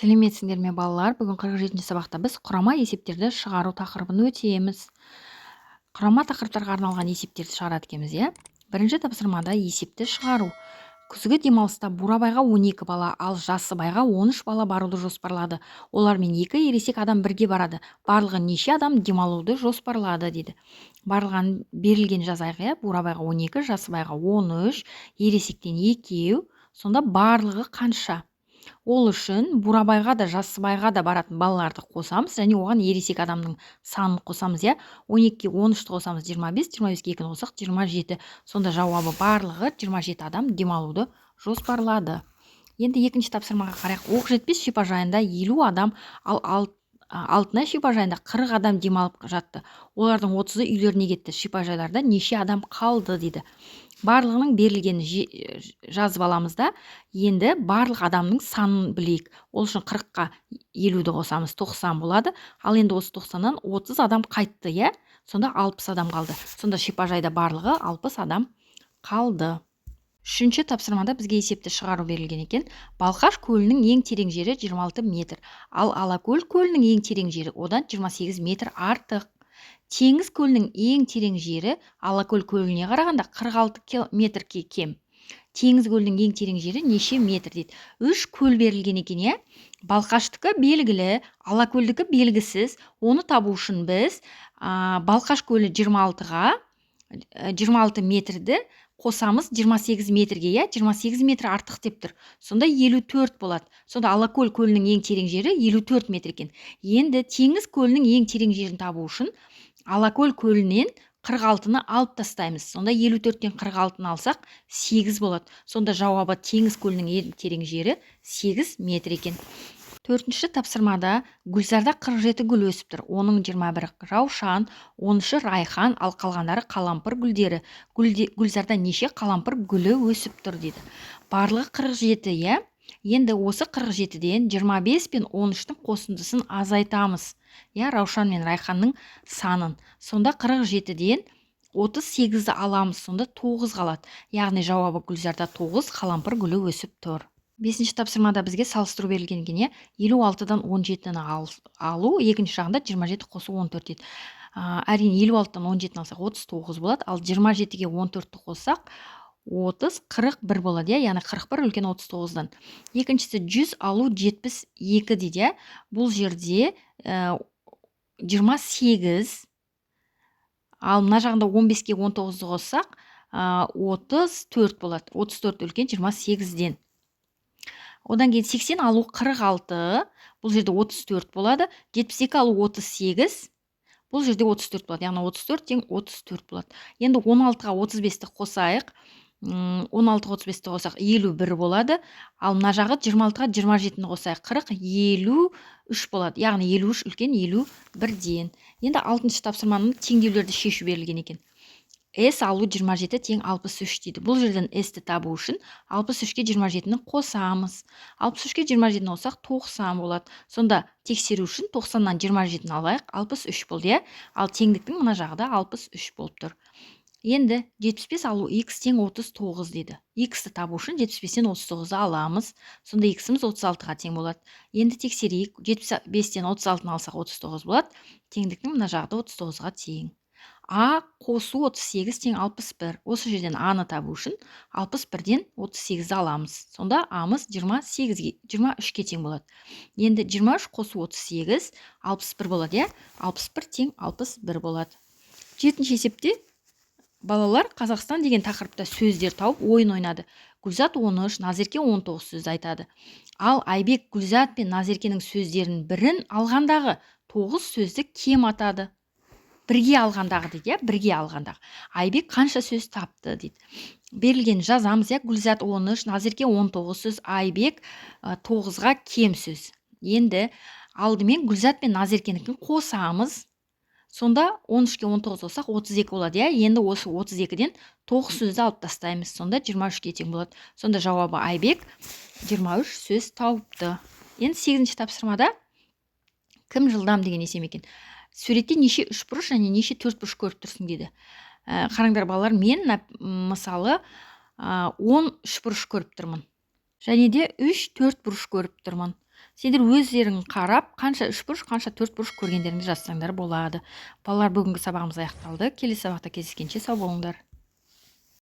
Сәлеметсіңдер ме балалар? Бүгін 47-ші сабақта біз құрама есептерді шығару тақырыбын өтеміз. Құрама тақырыптарға арналған есептерді шығарады екенбіз, иә? Бірінші тапсырмада есепті шығару. Күзгі демалыста Бурабайға 12 бала, ал Жасыбайға 13 бала баруды жоспарлады. Олармен 2 ересек адам бірге барады. Барлығы неше адам демалуды жоспарлады дейді. Барлығын берілген жазайық, иә? Бурабайға 12, Жасыбайға 13, ересектен 2, сонда барлығы қанша? Ол үшін Бурабайға да Жасыбайға да баратын балаларды қосамыз, және оған ересек адамның санын қосамыз, иә? 12-ге 13-ті қосамыз 25, 25-ге 2-ні қоссақ 27. Сонда жауабы барлығы 27 адам демалуды жоспарлады. Енді екінші тапсырмаға қарайық. Оқжетпес шипажайында 50 адам, ал Алтынай шипажайында 40 адам демалып жатты. Олардың 30-ы үйлеріне кетті. Шипажайларда неше адам қалды дейді. Барлығының берілгенін жазып аламыз да, енді барлық адамның санын білейік. Ол үшін 40-қа 50-ді қосамыз, 90 болады. Ал енді осы 90-нан 30 адам қайтты, иә? Сонда 60 адам қалды. Сонда шипажайда барлығы 60 адам қалды. Үшінші тапсырмада бізге есепті шығару берілген екен. Балқаш көлінің ең терең жері 26 метр. Ал Алакөл көлінің ең терең жері одан 28 метр артық. Теңіз көлінің ең терең жері Алакөл көліне қарағанда 46 метрге кем. Теңіз көлінің ең терең жері неше метр дейді. 3 көл берілген екен, иә? Балқаштікі белгілі, Алакөлдікі белгісіз. Оны табу үшін біз Балқаш көлі 26-ға 26 метрді қосамыз 28 метрге, иә? 28 метр артық деп тұр. Сонда 54 болады. Сонда Алакөл көлінің ең терең жері 54 метр екен. Енді теңіз көлінің ең терең жерін табу үшін Алакөл көлінен 46-ны алып тастаймыз. Сонда 54-тен 46-ны алсақ 8 болады. Сонда жауабы теңіз көлінің ең терең жері 8 метр екен. Төртінші тапсырмада Гүлзарда 47 гүл өсіп тұр. Оның 21 раушан, 13-і райхан, ал қалғандары қалампыр гүлдері. Гүлзарда неше қалампыр гүлі өсіп тұр дейді. Барлығы 47, иә? Енді осы 47-ден 25 пен 13-тің қосындысын азайтамыз. Я, раушан мен райханның санын. Сонда 47-ден 38-ді аламыз, сонда 9 қалады. Яғни жауабы Гүлзарда 9 қалампыр гүлі өсіп тұр. Бесінші тапсырмада бізге салыстыру берілген екен, 56-дан 17-ні алу, екінші жағында 27 қосу 14 дейді. Әрине 56-дан 17-ні алсақ 39 болады, ал 27-ге 14-ті қоссақ 30, 41 болады, яғни 41 үлкен 39-дан. Екіншісі 100 алу 72 дейді. Бұл жерде 28, ал мына жағында 15-ге 19-ды қоссақ 34 болады. 34 үлкен 28-ден. Одан кейін 80 алу 46, бұл жерде 34 болады. 72 алу 38, бұл жерде 34 болады. Яғни 34 тең 34 болады. Енді 16-ға 35-ті қосайық. 16-ға 35-ті қосақ 51 болады. Ал мына жағы 26-ға 27-ні қосайық 40, 53 болады. Яғни 53 үлкен 51-ден. Енді 6-шы тапсырманың теңдеулерді шешу берілген екен. S алу 27 тең 63 дейді. Бұл жерден S-ті табу үшін 63-ке 27-ні қосамыз. 63-ке 27-ні қосақ 90 болады. Сонда тексеру үшін 90-нан 27-ні алайық, 63 болды, иә? Ал теңдіктің мына жағда 63 болып тұр. Енді 75 алу X тең 39 дейді. X-ті табу үшін 75-тен 39-ды аламыз. Сонда X-іміз 36-ға тең болады. Енді тексерейік. 75-тен 36-ны алсақ 39 болады. Теңдіктің мына жағда 39-ға тең. А қосу 38 тең 61. Осы жерден А-ны табу үшін 61-ден 38-ді аламыз. Сонда А-мыз 23-ке тең болады. Енді 23 қосу 38, 61 болады, иә? 61 тең 61 болады. Жетінші есепте балалар Қазақстан деген тақырыпта сөздер тауып ойын ойнады. Гүлзат 13, Назерке 19 сөз айтады. Ал Айбек Гүлзат пен Назеркенің сөздерін бірін алғандағы 9 сөзді кем атады. Бірге алғандағы дейді, бірге алғандағы. Айбек қанша сөз тапты дейді. Берілген жазамыз, Гүлзат 13, Назерке 19 сөз, Айбек 9-ға кем сөз. Енді алдымен Гүлзат пен Назеркенікін қосамыз. Сонда 13-ке 19 қоссақ 32 болады, Енді осы 32-ден 9 сөзді алып тастаймыз. Сонда 23-ке тең болады. Сонда жауабы Айбек 23 сөз тауыпты. Енді 8-ші тапсырмада кім жылдам деген есем екен. Суретте неше 3 бұрыш және неше 4 бұрыш көріп тұрсың дейді. Қараңдар балалар, мен мысалы 10 3 бұрыш көріп тұрмын. Және де 3 4 бұрыш көріп тұрмын. сендер өздерің қарап қанша үшбұрыш қанша төртбұрыш көргендеріңді жазсаңдар болады. Балалар, бүгінгі сабағымыз аяқталды. Келесі сабақта кездескенше сау болыңдар.